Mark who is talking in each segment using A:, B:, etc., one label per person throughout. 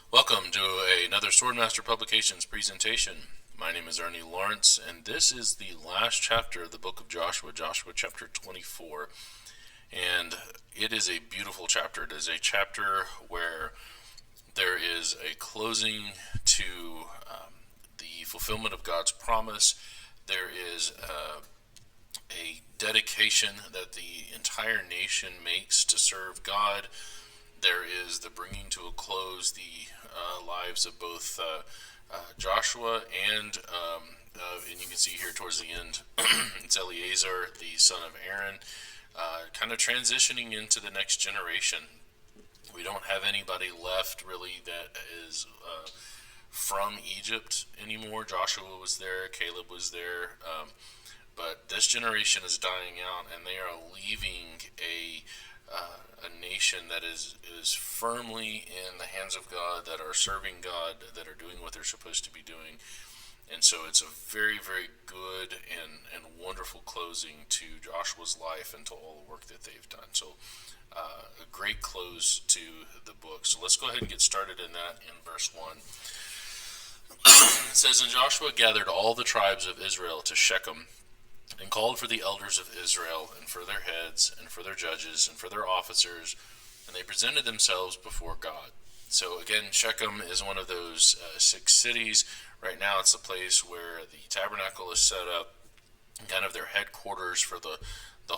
A: Welcome to another Swordmaster Publications presentation. My name is Ernie Lawrence, and this is the last chapter of the book of Joshua, Joshua chapter 24. And it is a beautiful chapter. It is a chapter where there is a closing to the fulfillment of God's promise. There is a dedication that the entire nation makes to serve God. There is the bringing to a close the lives of both Joshua and you can see here towards the end, it's Eleazar, the son of Aaron, kind of transitioning into the next generation. We don't have anybody left really that is from Egypt anymore. Joshua was there, Caleb was there, but this generation is dying out, and they are leaving a nation that is firmly in the hands of God, that are serving God, that are doing what they're supposed to be doing. And so it's a very, very good and wonderful closing to Joshua's life and to all the work that they've done. So a great close to the book. So let's go ahead and get started in that in verse 1. It says, "And Joshua gathered all the tribes of Israel to Shechem, and called for the elders of Israel, and for their heads, and for their judges, and for their officers, and they presented themselves before God." So again, Shechem is one of those 6 cities. Right now it's the place where the tabernacle is set up, kind of their headquarters for the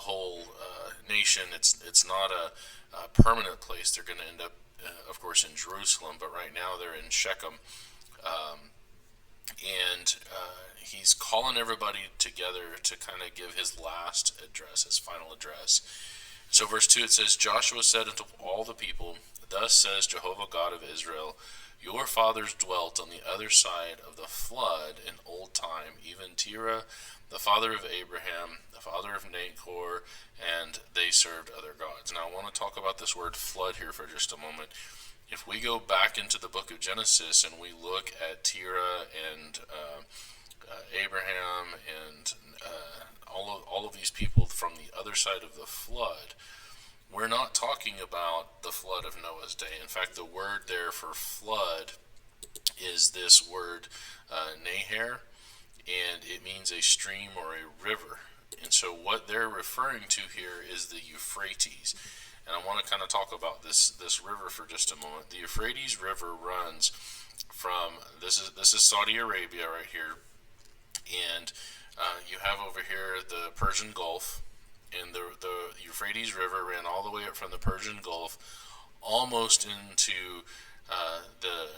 A: whole nation. It's not a permanent place. They're going to end up, of course, in Jerusalem, but right now they're in Shechem. And he's calling everybody together to kind of give his last address, his final address. So verse 2, it says, "Joshua said unto all the people, Thus says Jehovah God of Israel, Your fathers dwelt on the other side of the flood in old time, even Terah, the father of Abraham, the father of Nahor, and they served other gods." Now I want to talk about this word flood here for just a moment. If we go back into the book of Genesis and we look at Terah and Abraham and all of these people from the other side of the flood, we're not talking about the flood of Noah's day. In fact, the word there for flood is this word Nahar, and it means a stream or a river. And so what they're referring to here is the Euphrates. And I want to kind of talk about this river for just a moment. The Euphrates River runs from this is Saudi Arabia right here, and you have over here the Persian Gulf, and the Euphrates River ran all the way up from the Persian Gulf almost into the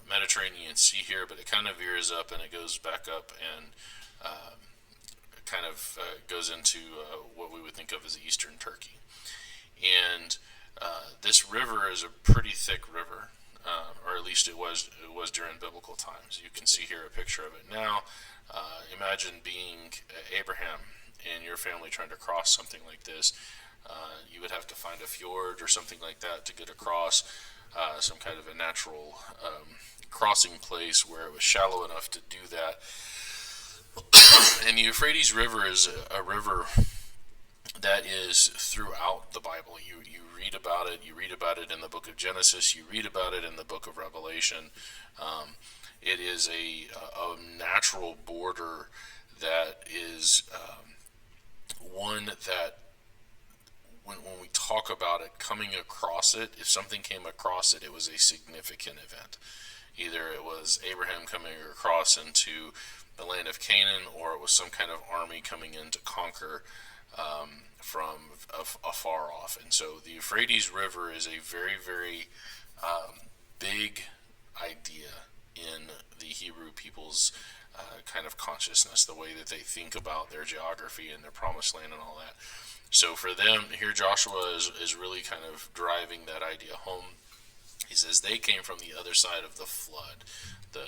A: Mediterranean Sea here, but it kind of veers up and it goes back up and kind of goes into what we would think of as eastern Turkey. And this river is a pretty thick river, or at least it was during biblical times. You can see here a picture of it now. Imagine being Abraham and your family trying to cross something like this. You would have to find a fjord or something like that to get across, some kind of a natural crossing place where it was shallow enough to do that. And the Euphrates River is a river that is throughout the Bible. You read about it. You read about it in the book of Genesis. You read about it in the book of Revelation. It is a natural border that is one that when we talk about it, coming across it, if something came across it, it was a significant event. Either it was Abraham coming across into the land of Canaan, or it was some kind of army coming in to conquer from afar off. And so the Euphrates River is a very, very big idea in the Hebrew people's kind of consciousness, the way that they think about their geography and their promised land and all that. So for them, here Joshua is really kind of driving that idea home. He says they came from the other side of the flood,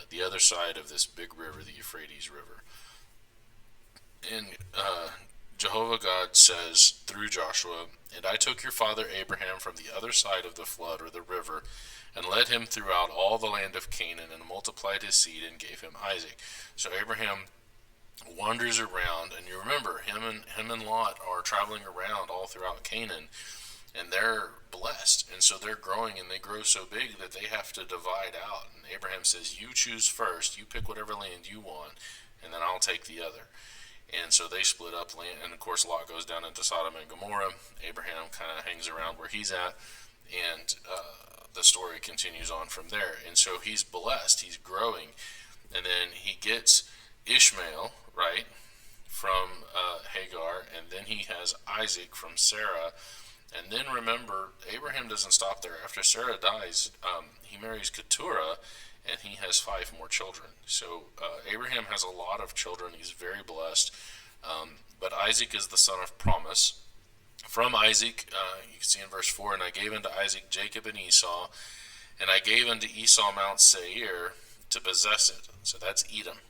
A: the other side of this big river, the Euphrates River. And Jehovah God says through Joshua, "And I took your father Abraham from the other side of the flood or the river, and led him throughout all the land of Canaan, and multiplied his seed, and gave him Isaac." So Abraham wanders around, and you remember him and Lot are traveling around all throughout Canaan, and they're blessed, and so they're growing, and they grow so big that they have to divide out. And Abraham says, "You choose first. You pick whatever land you want, and then I'll take the other." And so they split up land, and of course Lot goes down into Sodom and Gomorrah. Abraham kind of hangs around where he's at, and the story continues on from there. And so he's blessed, he's growing, and then he gets Ishmael, right, from Hagar, and then he has Isaac from Sarah. And then remember, Abraham doesn't stop there. After Sarah dies, he marries Keturah, and he has 5 more children. So Abraham has a lot of children. He's very blessed. But Isaac is the son of promise. From Isaac, you can see in verse 4, "And I gave unto Isaac Jacob and Esau, and I gave unto Esau Mount Seir to possess it." So that's Edom.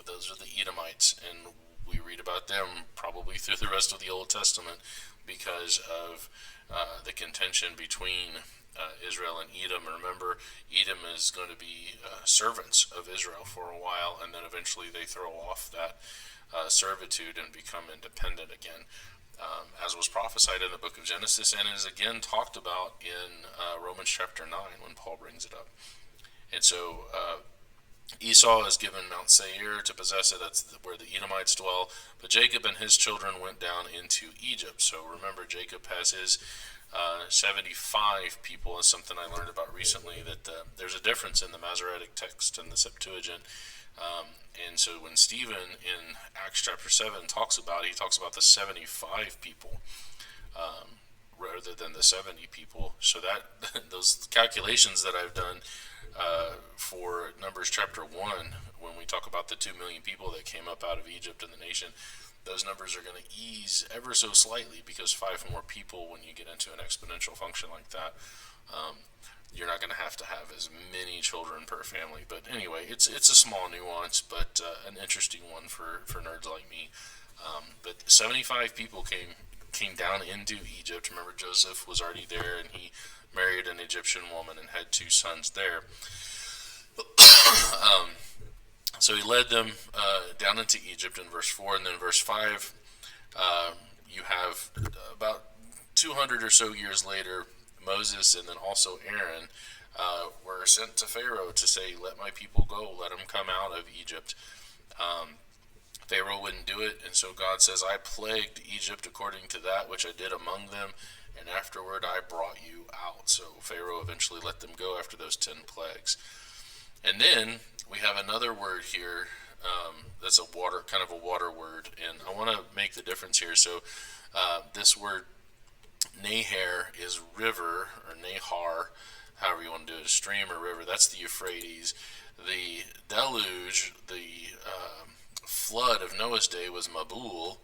A: Those are the Edomites, and we read about them probably through the rest of the Old Testament because of the contention between Israel and Edom. Remember, Edom is going to be servants of Israel for a while, and then eventually they throw off that servitude and become independent again, as was prophesied in the book of Genesis, and is again talked about in Romans chapter 9 when Paul brings it up. And so Esau is given Mount Seir to possess it. That's where the Edomites dwell. But Jacob and his children went down into Egypt. So remember, Jacob has his 75 people. Is something I learned about recently, that there's a difference in the Masoretic text and the Septuagint. And so when Stephen in Acts chapter 7 talks about it, he talks about the 75 people rather than the 70 people. So that those calculations that I've done for Numbers chapter 1, when we talk about the 2 million people that came up out of Egypt and the nation, those numbers are going to ease ever so slightly, because 5 more people, when you get into an exponential function like that, you're not going to have as many children per family. But anyway, it's a small nuance, but an interesting one for nerds like me. But 75 people came down into Egypt. Remember, Joseph was already there, and he married an Egyptian woman and had 2 sons there. So he led them down into Egypt in verse 4, and then verse 5, you have about 200 or so years later, Moses and then also Aaron were sent to Pharaoh to say, "Let my people go, let them come out of Egypt." Pharaoh wouldn't do it, and so God says, "I plagued Egypt according to that which I did among them, and afterward I brought you out." So Pharaoh eventually let them go after those 10 plagues. And then we have another word here that's kind of a water word, and I want to make the difference here. So this word Nahar is river, or Nahar, however you want to do it, a stream or river. That's the Euphrates. The deluge, the flood of Noah's day, was Mabul,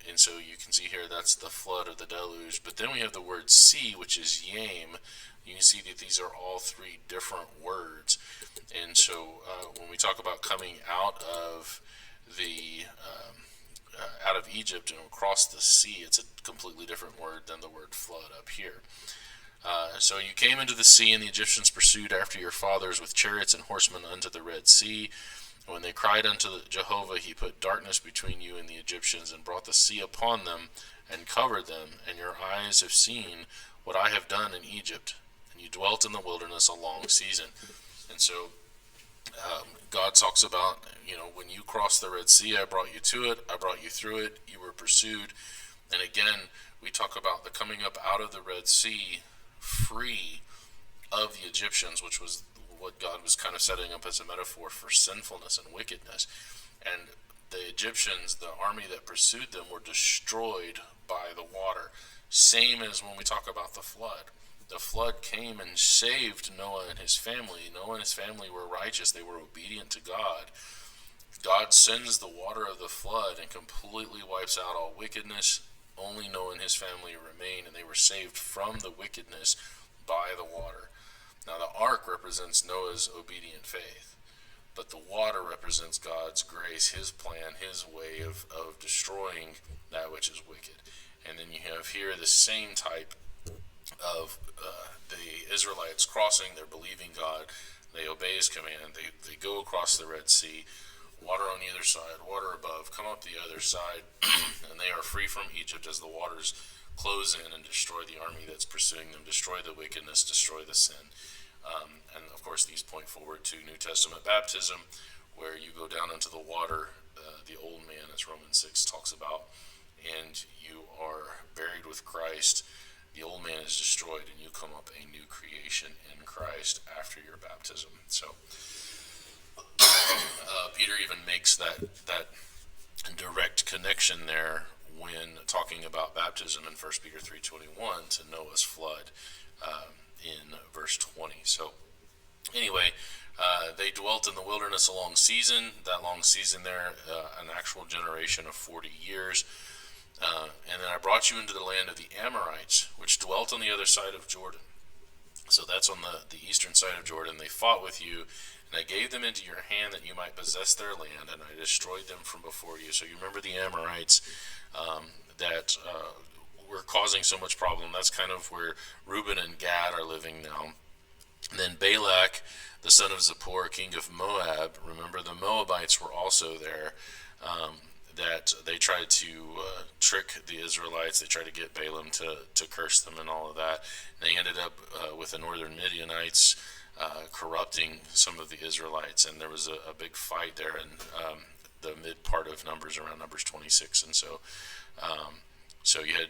A: and so you can see here that's the flood of the deluge. But then we have the word sea, which is Yam. You can see that these are all 3 different words. And so when we talk about coming out of Egypt and across the sea, it's a completely different word than the word flood up here. So you came into the sea, and the Egyptians pursued after your fathers with chariots and horsemen unto the Red Sea. And when they cried unto Jehovah, he put darkness between you and the Egyptians, and brought the sea upon them, and covered them. And your eyes have seen what I have done in Egypt. And you dwelt in the wilderness a long season. And so God talks about, when you crossed the Red Sea, I brought you to it, I brought you through it, you were pursued. And again, we talk about the coming up out of the Red Sea free of the Egyptians, which was what God was kind of setting up as a metaphor for sinfulness and wickedness. And the Egyptians, the army that pursued them, were destroyed by the water. Same as when we talk about the flood. The flood came and saved Noah and his family. Noah and his family were righteous. They were obedient to God. God sends the water of the flood and completely wipes out all wickedness. Only Noah and his family remain, and they were saved from the wickedness by the water. Now the ark represents Noah's obedient faith, but the water represents God's grace, his plan, his way of destroying that which is wicked. And then you have here the same type of the Israelites crossing. They're believing God, they obey his command, they go across the Red Sea, water on either side, water above, come up the other side, and they are free from Egypt as the waters close in and destroy the army that's pursuing them, destroy the wickedness, destroy the sin. And of course, these point forward to New Testament baptism, where you go down into the water, the old man, as Romans 6 talks about, and you are buried with Christ. The old man is destroyed, and you come up a new creation in Christ after your baptism. So Peter even makes that direct connection there when talking about baptism in 1 Peter 3:21 to Noah's flood in verse 20. So anyway, they dwelt in the wilderness a long season. That long season there, an actual generation of 40 years. And then I brought you into the land of the Amorites, which dwelt on the other side of Jordan. So that's on the eastern side of Jordan. They fought with you, and I gave them into your hand that you might possess their land, and I destroyed them from before you. So you remember the Amorites that were causing so much problem. That's kind of where Reuben and Gad are living now. And then Balak, the son of Zippor, king of Moab, remember the Moabites were also there, that they tried to trick the Israelites. They tried to get Balaam to curse them and all of that. And they ended up with the northern Midianites corrupting some of the Israelites, and there was a big fight there in the mid part of Numbers, around Numbers 26. And so so you had,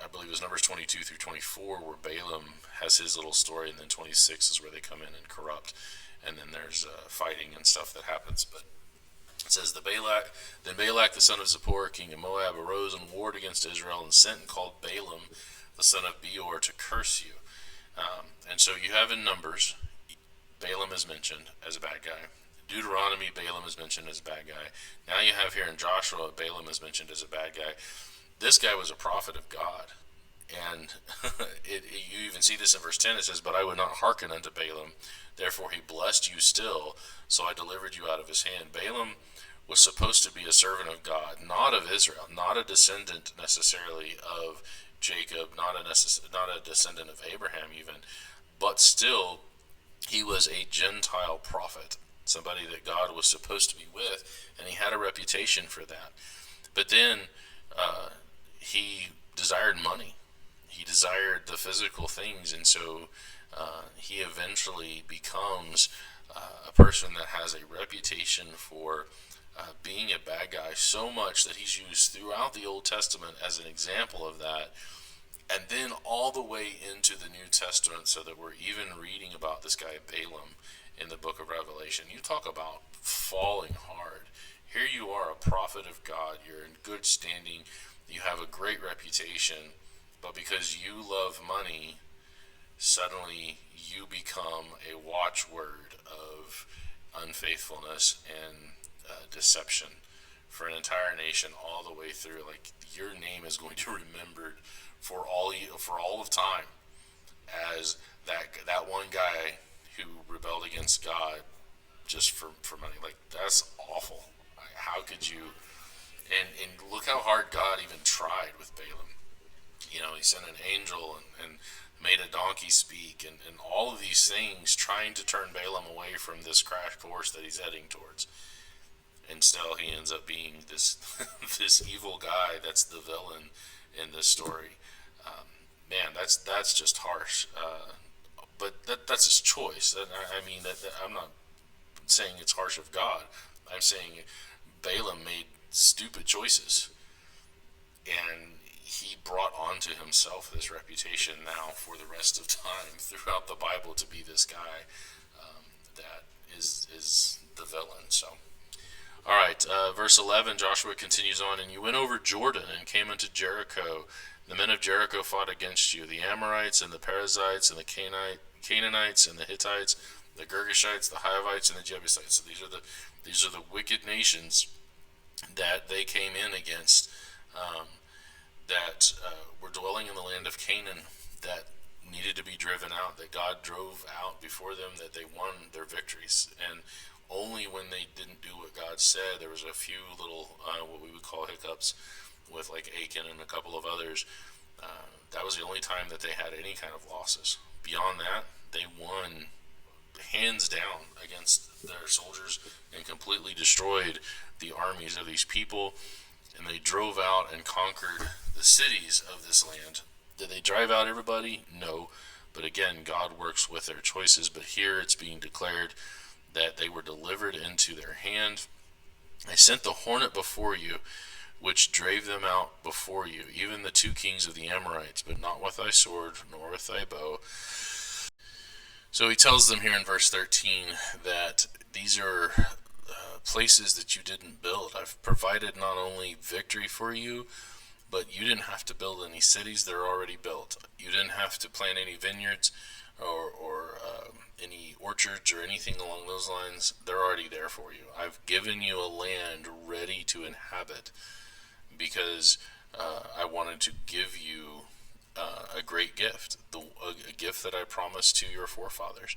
A: I believe it was Numbers 22 through 24, where Balaam has his little story, and then 26 is where they come in and corrupt, and then there's fighting and stuff that happens. But it says, Then Balak the son of Zippor, king of Moab, arose and warred against Israel, and sent and called Balaam the son of Beor to curse you. And so you have in Numbers, Balaam is mentioned as a bad guy. Deuteronomy, Balaam is mentioned as a bad guy. Now you have here in Joshua, Balaam is mentioned as a bad guy. This guy was a prophet of God. And you even see this in verse 10. It says, But I would not hearken unto Balaam, therefore he blessed you still, so I delivered you out of his hand. Balaam was supposed to be a servant of God, not of Israel, not a descendant necessarily of Jacob, not a descendant of Abraham even, but still he was a Gentile prophet, somebody that God was supposed to be with, and he had a reputation for that. But then he desired money. He desired the physical things, and so he eventually becomes a person that has a reputation for being a bad guy, so much that he's used throughout the Old Testament as an example of that, and then all the way into the New Testament, so that we're even reading about this guy Balaam in the book of Revelation. You talk about falling hard. Here you are, a prophet of God. You're in good standing. You have a great reputation, but because you love money, suddenly you become a watchword of unfaithfulness and deception for an entire nation all the way through. Like, your name is going to be remembered for all of time as that one guy who rebelled against God just for money. Like, that's awful. How could you? And look how hard God even tried with Balaam. You know, he sent an angel and made a donkey speak, and all of these things trying to turn Balaam away from this crash course that he's heading towards. And still he ends up being this this evil guy that's the villain in this story. Man, that's just harsh. But that's his choice. I mean, I'm not saying it's harsh of God. I'm saying Balaam made stupid choices, and he brought onto himself this reputation now for the rest of time throughout the Bible to be this guy that is the villain. So, all right, verse 11, Joshua continues on, And you went over Jordan and came unto Jericho. The men of Jericho fought against you, the Amorites and the Perizzites and the Canaanites and the Hittites, the Girgashites, the Hivites, and the Jebusites. So these are the wicked nations that they came in against, that were dwelling in the land of Canaan, that needed to be driven out, that God drove out before them, that they won their victories. And only when they didn't do what God said, there was a few little what we would call hiccups with like Achan and a couple of others. That was the only time that they had any kind of losses. Beyond that, they won hands down against their soldiers and completely destroyed the armies of these people, and they drove out and conquered the cities of this land. Did they drive out everybody? No. But again, God works with their choices. But here it's being declared that they were delivered into their hand. I sent the hornet before you, which drave them out before you, even the two kings of the Amorites, but not with thy sword, nor with thy bow. So he tells them here in verse 13 that these are places that you didn't build. I've provided not only victory for you, but you didn't have to build any cities. They're already built. You didn't have to plant any vineyards or any orchards or anything along those lines. They're already there for you. I've given you a land ready to inhabit because I wanted to give you a great gift, a gift that I promised to your forefathers.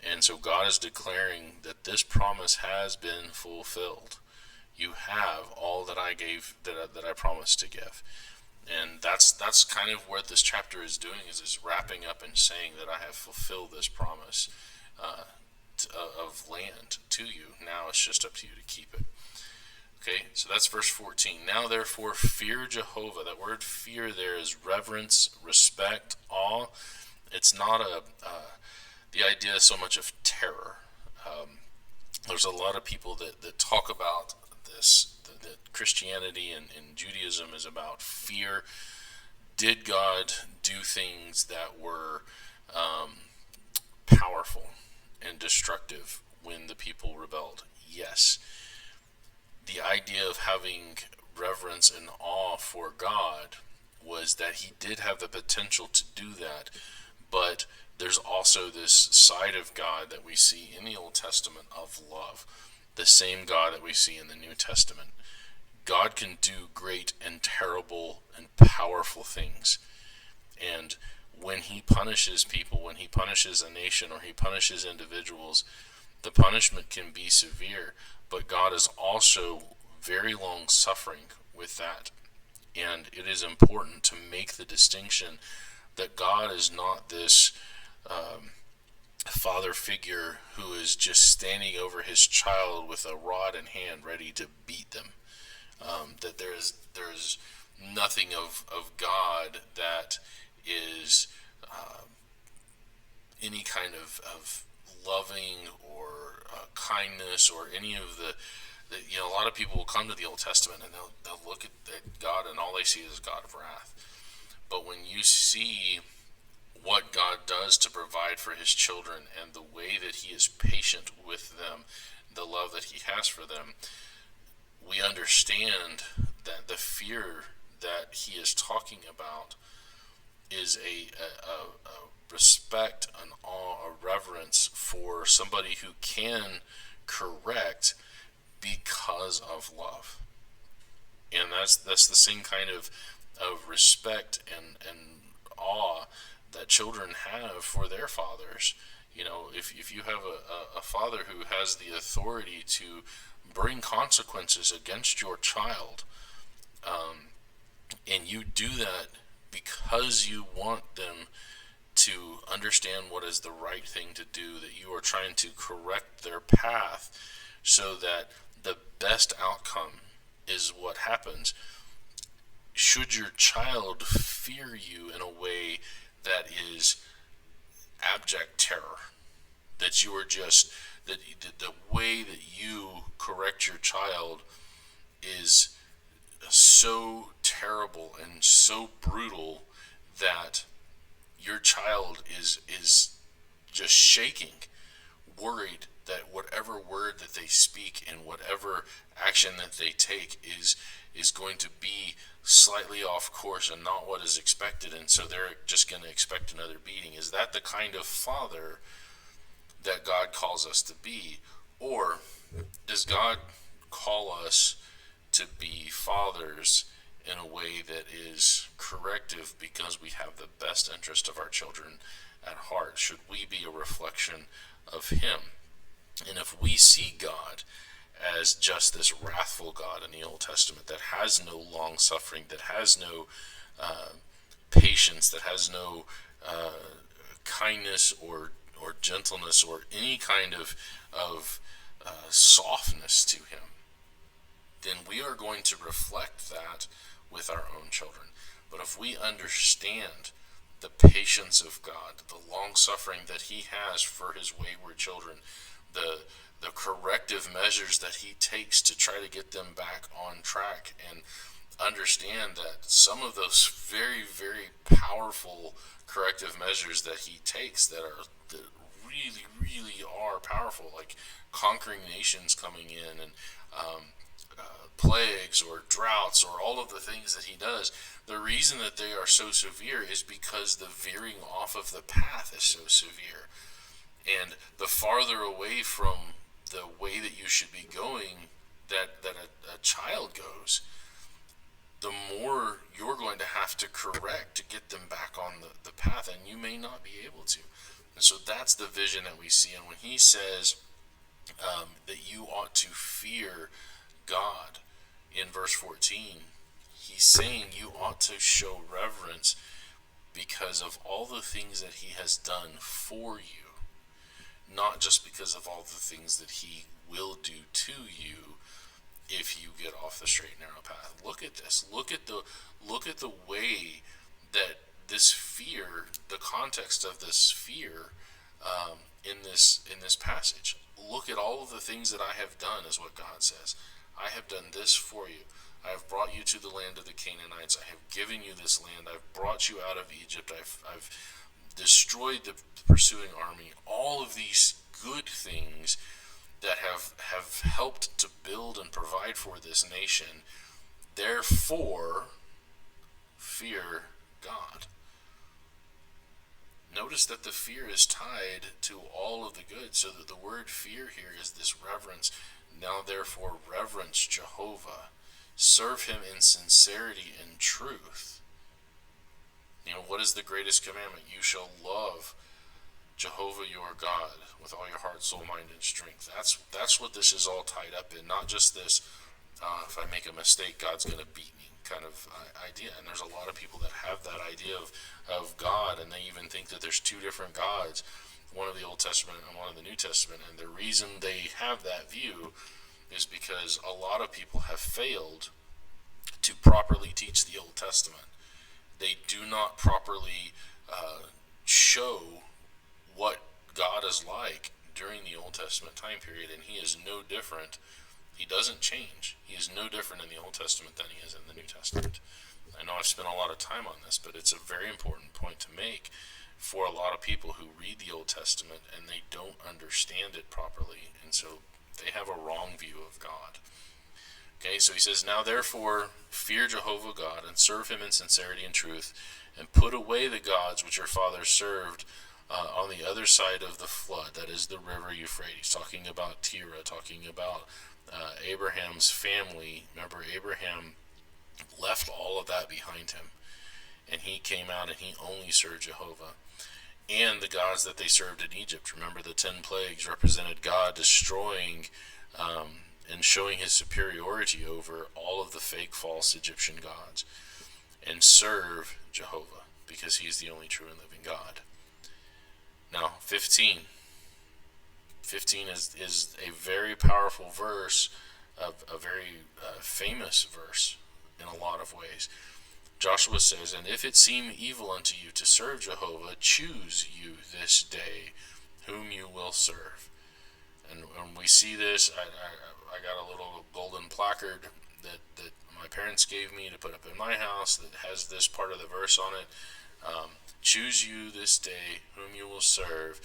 A: And so God is declaring that this promise has been fulfilled. You have all that I gave, that I promised to give. And that's kind of what this chapter is doing, is wrapping up and saying that I have fulfilled this promise of land to you. Now it's just up to you to keep it. Okay, so that's verse 14. Now therefore fear Jehovah. That word fear there is reverence, respect, awe. It's not the idea so much of terror. There's a lot of people that talk about this, that Christianity and Judaism is about fear. Did God do things that were powerful and destructive when the people rebelled? Yes. The idea of having reverence and awe for God was that he did have the potential to do that, but there's also this side of God that we see in the Old Testament of love, the same God that we see in the New Testament. God can do great and terrible and powerful things, and when he punishes people, when he punishes a nation or he punishes individuals, the punishment can be severe, but God is also very long suffering with that. And it is important to make the distinction that God is not this father figure who is just standing over his child with a rod in hand ready to beat them. That there's nothing of God that is any kind of loving or kindness or any of the a lot of people will come to the Old Testament and they'll look at God and all they see is God of wrath. But when you see what God does to provide for his children and the way that he is patient with them, the love that he has for them, we understand that the fear that he is talking about is a respect, an awe, a reverence for somebody who can correct because of love. And that's the same kind of respect and awe that children have for their fathers. If you have a father who has the authority to bring consequences against your child, and you do that because you want them to understand what is the right thing to do, that you are trying to correct their path so that the best outcome is what happens. Should your child fear you in a way that is abject terror, that you are just, that the way that you correct your child is so terrible and so brutal that your child is just shaking, worried that whatever word that they speak and whatever action that they take is going to be slightly off course and not what is expected, and so they're just going to expect another beating? Is that the kind of father that God calls us to be? Or does God call us to be fathers in a way that is corrective because we have the best interest of our children at heart? Should we be a reflection of him? And if we see God as just this wrathful God in the Old Testament that has no long suffering, that has no patience, that has no kindness or gentleness or any kind of softness to him, then we are going to reflect that with our own children. But if we understand the patience of God, the long suffering that he has for his wayward children, the corrective measures that he takes to try to get them back on track, and understand that some of those very, very powerful corrective measures that he takes that really, really are powerful, like conquering nations coming in, and plagues or droughts or all of the things that he does, the reason that they are so severe is because the veering off of the path is so severe. And the farther away from the way that you should be going that a child goes, the more you're going to have to correct to get them back on the path, and you may not be able to. And so that's the vision that we see. And when he says that you ought to fear God in verse 14, he's saying you ought to show reverence because of all the things that he has done for you, not just because of all the things that he will do to you if you get off the straight and narrow path. Look at this. Look at the way that this fear, the context of this fear, in this passage. Look at all of the things that I have done, is what God says. I have done this for you. I have brought you to the land of the Canaanites. I have given you this land. I've brought you out of Egypt. I've destroyed the pursuing army. All of these good things that have helped to build and provide for this nation. Therefore, fear God. Notice that the fear is tied to all of the good, so that the word fear here is this reverence. Now therefore reverence Jehovah. Serve him in sincerity and truth. What is the greatest commandment? You shall love Jehovah your God with all your heart, soul, mind, and strength. That's what this is all tied up in. Not just this, if I make a mistake, God's going to beat me kind of idea. And there's a lot of people that have that idea of God, and they even think that there's two different gods, one of the Old Testament and one of the New Testament. And the reason they have that view is because a lot of people have failed to properly teach the Old Testament. They do not properly show what God is like during the Old Testament time period, and he is no different. He doesn't change. He is no different in the Old Testament than he is in the New Testament. I know I've spent a lot of time on this, but it's a very important point to make for a lot of people who read the Old Testament and they don't understand it properly, and so they have a wrong view of God. Okay, so he says, now therefore fear Jehovah God and serve him in sincerity and truth, and put away the gods which your fathers served on the other side of the flood, that is the river Euphrates, talking about Terah, talking about Abraham's family. Remember, Abraham left all of that behind him, and he came out and he only served Jehovah. And the gods that they served in Egypt. Remember, the 10 plagues represented God destroying and showing his superiority over all of the fake, false Egyptian gods. And serve Jehovah, because he's the only true and living God. Now, 15 is a very powerful verse, a very famous verse in a lot of ways. Joshua says, and if it seem evil unto you to serve Jehovah, choose you this day whom you will serve. And when we see this, I got a little golden placard that my parents gave me to put up in my house that has this part of the verse on it. Choose you this day whom you will serve.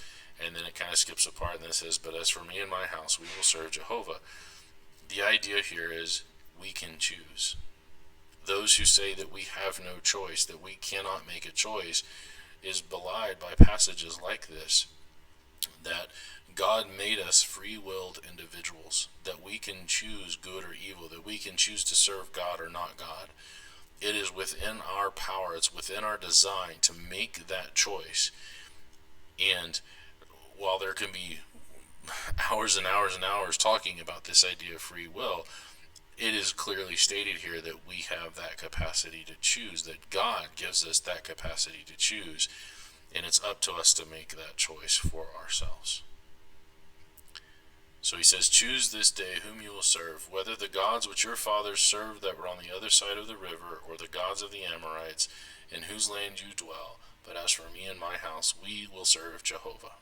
A: And then it kind of skips a part and it says, but as for me and my house, we will serve Jehovah. The idea here is we can choose. Those who say that we have no choice, that we cannot make a choice, is belied by passages like this, that God made us free-willed individuals, that we can choose good or evil, that we can choose to serve God or not God. It is within our power, it's within our design to make that choice. And while there can be hours and hours and hours talking about this idea of free will, it is clearly stated here that we have that capacity to choose, that God gives us that capacity to choose, and it's up to us to make that choice for ourselves. So he says, choose this day whom you will serve, whether the gods which your fathers served that were on the other side of the river, or the gods of the Amorites, in whose land you dwell. But as for me and my house, we will serve Jehovah.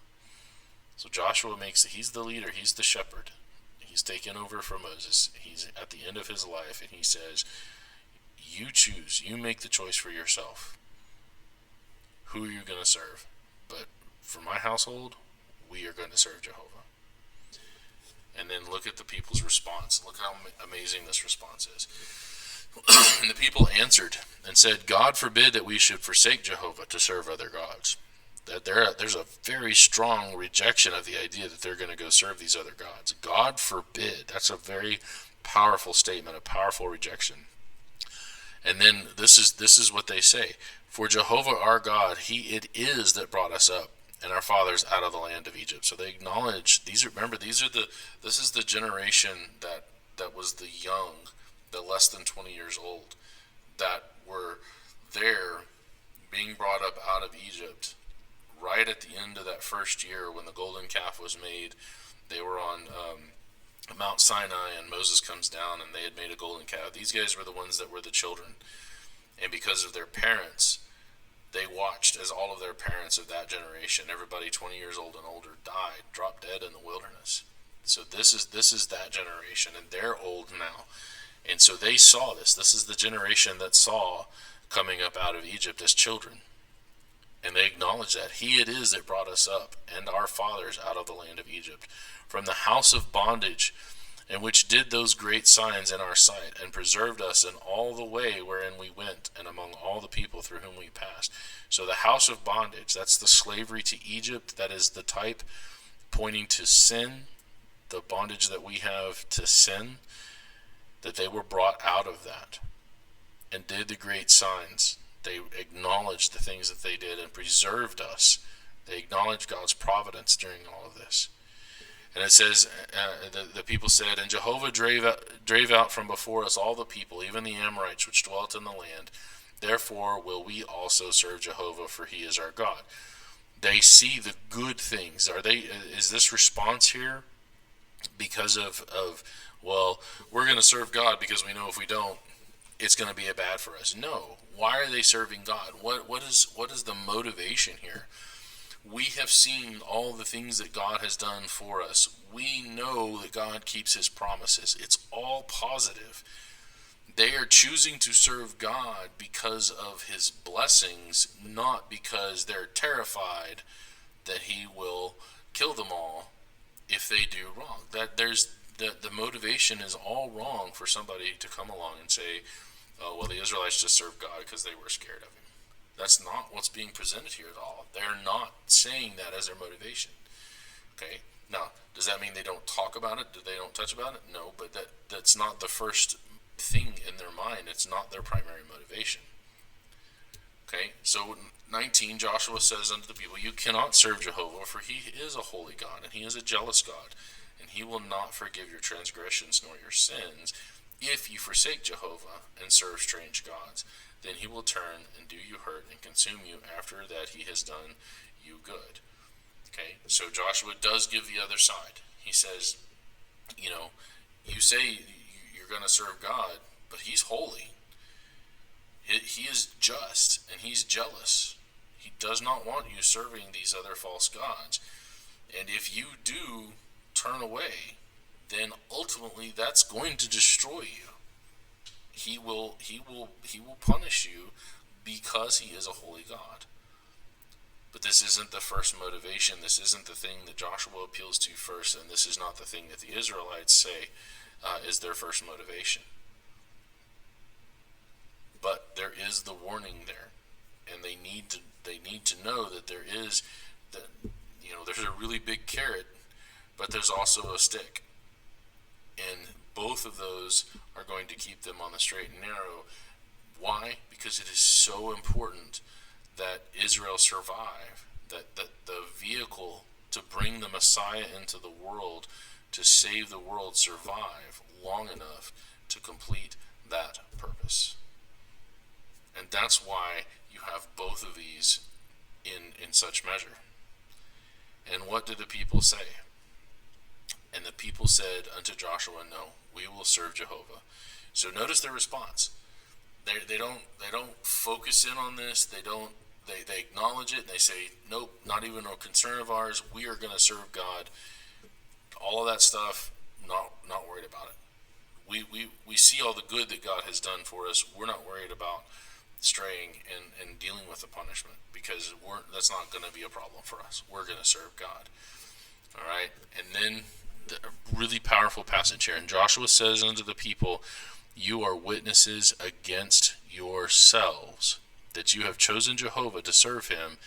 A: So Joshua he's the leader, he's the shepherd. He's taken over from Moses. He's at the end of his life, and he says, you choose, you make the choice for yourself. Who are you going to serve? But for my household, we are going to serve Jehovah. And then look at the people's response. Look how amazing this response is. And the people answered and said, God forbid that we should forsake Jehovah to serve other gods. That there's a very strong rejection of the idea that they're going to go serve these other gods. God forbid. That's a very powerful statement, a powerful rejection. And then this is what they say. For Jehovah our God, it is that brought us up and our fathers out of the land of Egypt. So they acknowledge this is the generation that was the young, the less than 20 years old, that were there being brought up out of Egypt right at the end of that first year when the golden calf was made. They were on Mount Sinai, and Moses comes down, and they had made a golden calf. These guys were the ones that were the children. And because of their parents, they watched as all of their parents of that generation, everybody 20 years old and older, died, dropped dead in the wilderness. So this is that generation, and they're old now. And so they saw this. This is the generation that saw coming up out of Egypt as children. And they acknowledge that it is that brought us up and our fathers out of the land of Egypt, from the house of bondage, and which did those great signs in our sight, and preserved us in all the way wherein we went, and among all the people through whom we passed. So the house of bondage, that's the slavery to Egypt. That is the type pointing to sin, the bondage that we have to sin, that they were brought out of that and did the great signs. They acknowledged the things that they did and preserved us. They acknowledged God's providence during all of this. And it says, the people said, and Jehovah drave out from before us all the people, even the Amorites which dwelt in the land. Therefore will we also serve Jehovah, for he is our God. They see the good things. Is this response here because of well, we're going to serve God because we know if we don't, it's going to be bad for us? No. Why are they serving God? What is the motivation here? We have seen all the things that God has done for us. We know that God keeps his promises. It's all positive. They are choosing to serve God because of his blessings, not because they're terrified that he will kill them all if they do wrong. The motivation is all wrong for somebody to come along and say, oh, well, the Israelites just served God because they were scared of him. That's not what's being presented here at all. They're not saying that as their motivation. Okay? Now, does that mean they don't talk about it? Do they don't touch about it? No, but that's not the first thing in their mind. It's not their primary motivation. Okay? So 19, Joshua says unto the people, you cannot serve Jehovah, for he is a holy God, and he is a jealous God, and he will not forgive your transgressions nor your sins. If you forsake Jehovah and serve strange gods, then he will turn and do you hurt and consume you after that he has done you good. Okay, so Joshua does give the other side. He says, you say you're going to serve God, but he's holy. He is just, and he's jealous. He does not want you serving these other false gods. And if you do turn away, then ultimately that's going to destroy you. He will punish you because he is a holy God. But this isn't the first motivation. This isn't the thing that Joshua appeals to first, and this is not the thing that the Israelites say is their first motivation. But there is the warning there, and they need to know that there's a really big carrot, but there's also a stick. And both of those are going to keep them on the straight and narrow. Why? Because it is so important that Israel survive, that the vehicle to bring the Messiah into the world, to save the world, survive long enough to complete that purpose. And that's why you have both of these in such measure. And what do the people say? And the people said unto Joshua, No, we will serve Jehovah. So notice their response. They don't focus in on this. They acknowledge it and they say, nope, not even a concern of ours. We are going to serve God. All of that stuff, not worried about it. We see all the good that God has done for us. We're not worried about straying and dealing with the punishment, because that's not going to be a problem for us. We're going to serve God. All right, and then the really powerful passage here. And Joshua says unto the people, you are witnesses against yourselves that you have chosen Jehovah to serve him.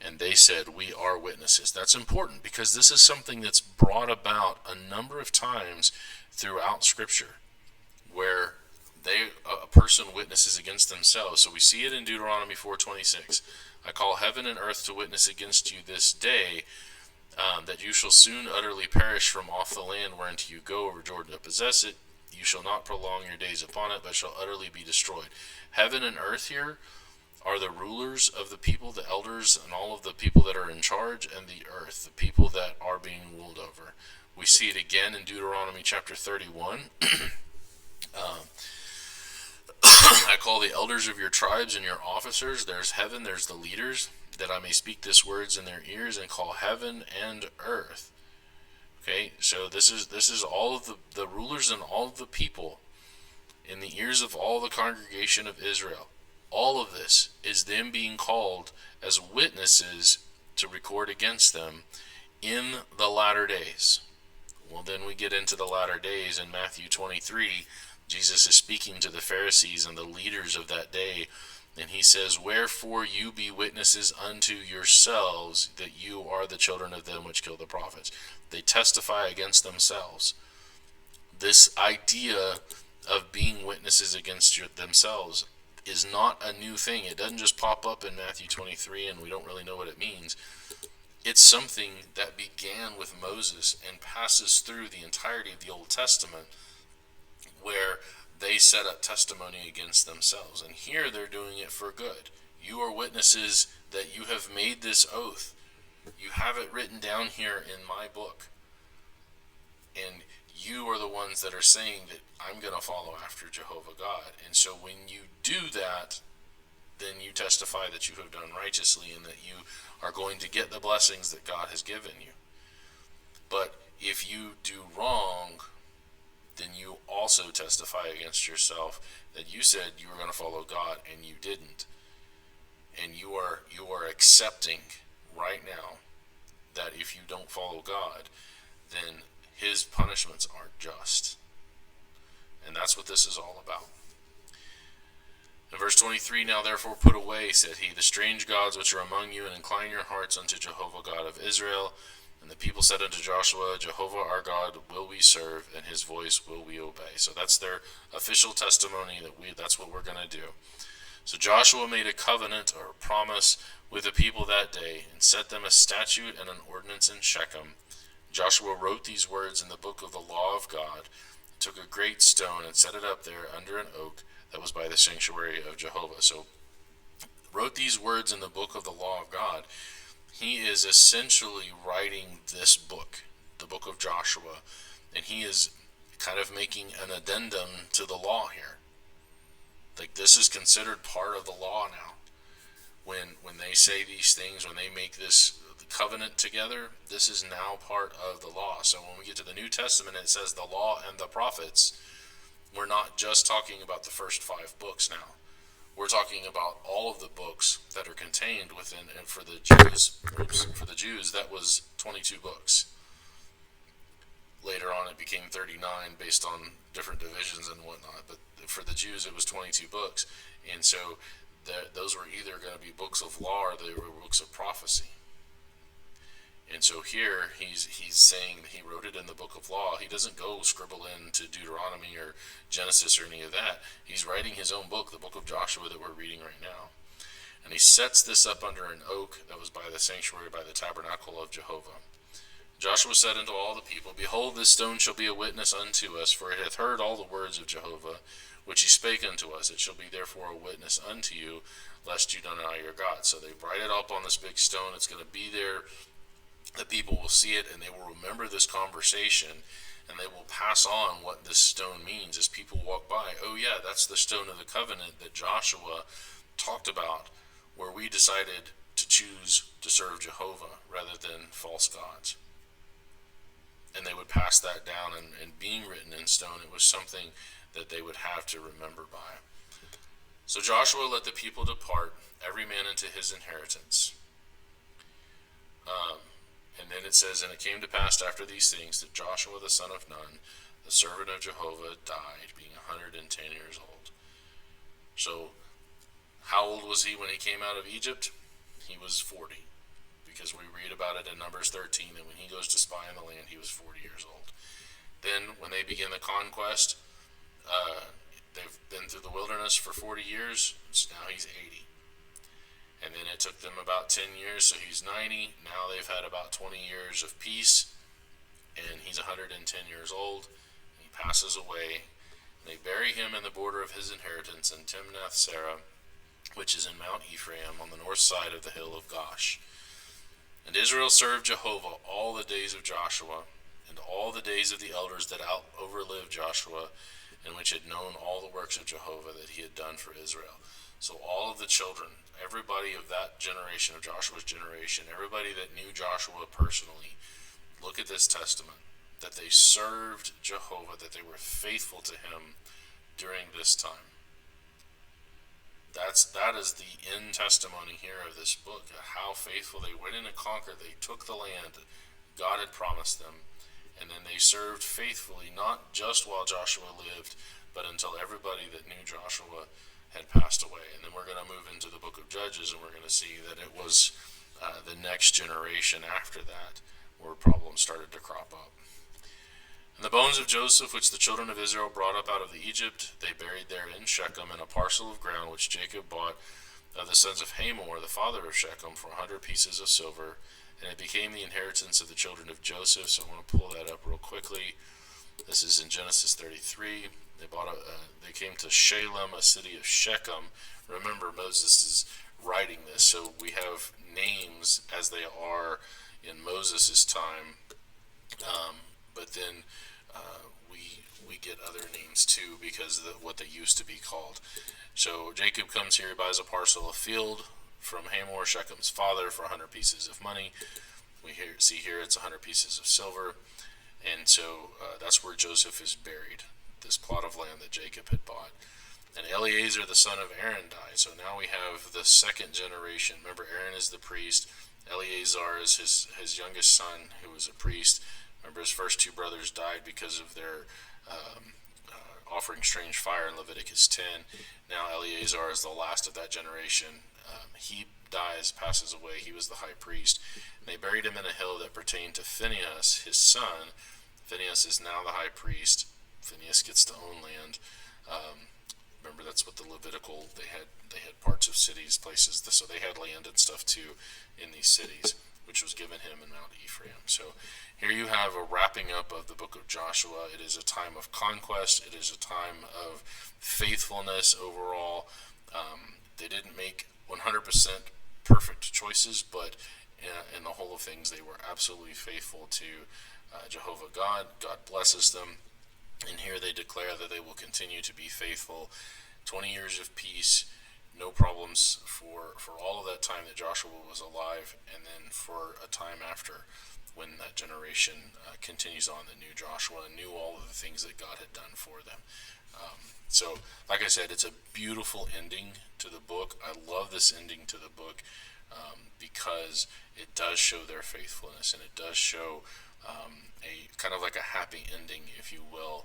A: And they said, we are witnesses. That's important, because this is something that's brought about a number of times throughout Scripture, where a person witnesses against themselves. So we see it in Deuteronomy 4:26. I call heaven and earth to witness against you this day, that you shall soon utterly perish from off the land whereunto you go over Jordan to possess it. You shall not prolong your days upon it, but shall utterly be destroyed. Heaven and earth here are the rulers of the people, the elders, and all of the people that are in charge, and the earth, the people that are being ruled over. We see it again in Deuteronomy chapter 31. I call the elders of your tribes and your officers. There's heaven, there's the leaders, that I may speak this words in their ears, and call heaven and earth. Okay, so this is all of the rulers and all of the people in the ears of all the congregation of Israel. All of this is them being called as witnesses to record against them in the latter days. Well, then we get into the latter days in Matthew 23. Jesus is speaking to the Pharisees and the leaders of that day, and he says, wherefore you be witnesses unto yourselves that you are the children of them which kill the prophets. They testify against themselves. This idea of being witnesses against themselves is not a new thing. It doesn't just pop up in Matthew 23 and we don't really know what it means. It's something that began with Moses and passes through the entirety of the Old Testament, where they set up testimony against themselves. And here they're doing it for good. You are witnesses that you have made this oath. You have it written down here in my book. And you are the ones that are saying that I'm going to follow after Jehovah God. And so when you do that, then you testify that you have done righteously and that you are going to get the blessings that God has given you. But if you do wrong, then you also testify against yourself that you said you were going to follow God and you didn't. And you are accepting right now that if you don't follow God, then his punishments aren't just. And that's what this is all about. In verse 23, now therefore put away, said he, the strange gods which are among you, and incline your hearts unto Jehovah God of Israel. And the people said unto Joshua, Jehovah our God will we serve, and his voice will we obey. So that's their official testimony that's what we're going to do. So Joshua made a covenant or a promise with the people that day, and set them a statute and an ordinance in Shechem. Joshua wrote these words in the book of the law of God, took a great stone and set it up there under an oak that was by the sanctuary of Jehovah. So wrote these words in the book of the law of God. He is essentially writing this book, the book of Joshua, and he is kind of making an addendum to the law here. Like, this is considered part of the law now. When they say these things, when they make this covenant together, this is now part of the law. So when we get to the New Testament, it says the law and the prophets. We're not just talking about the first 5 books now. We're talking about all of the books that are contained within, and for the Jews, that was 22 books. Later on, it became 39 based on different divisions and whatnot. But for the Jews, it was 22 books. And so those were either going to be books of law or they were books of prophecy. And so here he's saying that he wrote it in the book of law. He doesn't go scribble into Deuteronomy or Genesis or any of that. He's writing his own book, the book of Joshua that we're reading right now. And he sets this up under an oak that was by the sanctuary, by the tabernacle of Jehovah. Joshua said unto all the people, Behold, this stone shall be a witness unto us, for it hath heard all the words of Jehovah, which he spake unto us. It shall be therefore a witness unto you, lest you deny your God. So they write it up on this big stone. It's going to be there the people will see it and they will remember this conversation, and they will pass on what this stone means as people walk by. Oh yeah, that's the stone of the covenant that Joshua talked about, where we decided to choose to serve Jehovah rather than false gods. And they would pass that down, and being written in stone, it was something that they would have to remember by. So Joshua let the people depart, every man into his inheritance. And then it says, and it came to pass after these things that Joshua the son of Nun, the servant of Jehovah, died, being 110 years old. So, how old was he when he came out of Egypt? He was 40, because we read about it in Numbers 13, that when he goes to spy in the land, he was 40 years old. Then, when they begin the conquest, they've been through the wilderness for 40 years, so now he's 80. And then it took them about 10 years, so he's 90. Now they've had about 20 years of peace, and he's 110 years old. He passes away. They bury him in the border of his inheritance in Timnath-Serah, which is in Mount Ephraim on the north side of the hill of Gosh. And Israel served Jehovah all the days of Joshua, and all the days of the elders that outlived Joshua, and which had known all the works of Jehovah that he had done for Israel. So all of the children, everybody of that generation, of Joshua's generation, everybody that knew Joshua personally, look at this testament, that they served Jehovah, that they were faithful to him during this time. That is the end testimony here of this book, how faithful they went in and conquered. They took the land God had promised them, and then they served faithfully, not just while Joshua lived, but until everybody that knew Joshua had passed away. And then we're going to move into the book of Judges, and we're going to see that it was the next generation after that where problems started to crop up. And the bones of Joseph, which the children of Israel brought up out of Egypt, they buried there in Shechem in a parcel of ground which Jacob bought of the sons of Hamor, the father of Shechem, for 100 pieces of silver. And it became the inheritance of the children of Joseph. So I want to pull that up real quickly. This is in Genesis 33. They came to Shalem, a city of Shechem. Remember, Moses is writing this, so we have names as they are in Moses' time, but then we get other names too, because of what they used to be called. So Jacob comes here, buys a parcel of field from Hamor, Shechem's father, for 100 pieces of money. We see here it's 100 pieces of silver, and so that's where Joseph is buried, this plot of land that Jacob had bought. And Eleazar the son of Aaron died. So now we have the second generation. Remember, Aaron is the priest. Eleazar is his youngest son, who was a priest. Remember, his first two brothers died because of their offering strange fire in Leviticus 10. Now Eleazar is the last of that generation. He dies, passes away. He was the high priest. And they buried him in a hill that pertained to Phinehas, his son. Phinehas is now the high priest. Phinehas gets to own land. Remember, that's what the Levitical, they had parts of cities, places, so they had land and stuff too in these cities, which was given him in Mount Ephraim. So here you have a wrapping up of the book of Joshua. It is a time of conquest. It is a time of faithfulness overall. They didn't make 100% perfect choices, but in the whole of things, they were absolutely faithful to Jehovah God. God blesses them. And here they declare that they will continue to be faithful. 20 years of peace, no problems for all of that time that Joshua was alive, and then for a time after, when that generation continues on, the new Joshua knew all of the things that God had done for them. So, like I said, it's a beautiful ending to the book. I love this ending to the book because it does show their faithfulness, and it does show a kind of like a happy ending, if you will.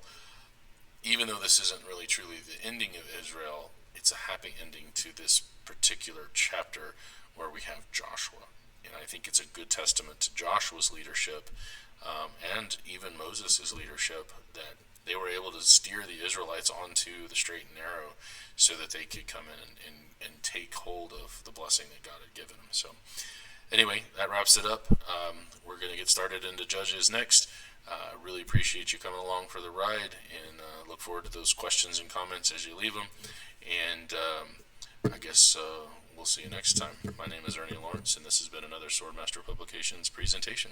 A: Even though this isn't really truly the ending of Israel, it's a happy ending to this particular chapter where we have Joshua. And I think it's a good testament to Joshua's leadership and even Moses' leadership, that they were able to steer the Israelites onto the straight and narrow so that they could come in and take hold of the blessing that God had given them. So anyway, that wraps it up. We're going to get started into Judges next. Really appreciate you coming along for the ride, and look forward to those questions and comments as you leave them. And I guess we'll see you next time. My name is Ernie Lawrence, and this has been another Swordmaster Publications presentation.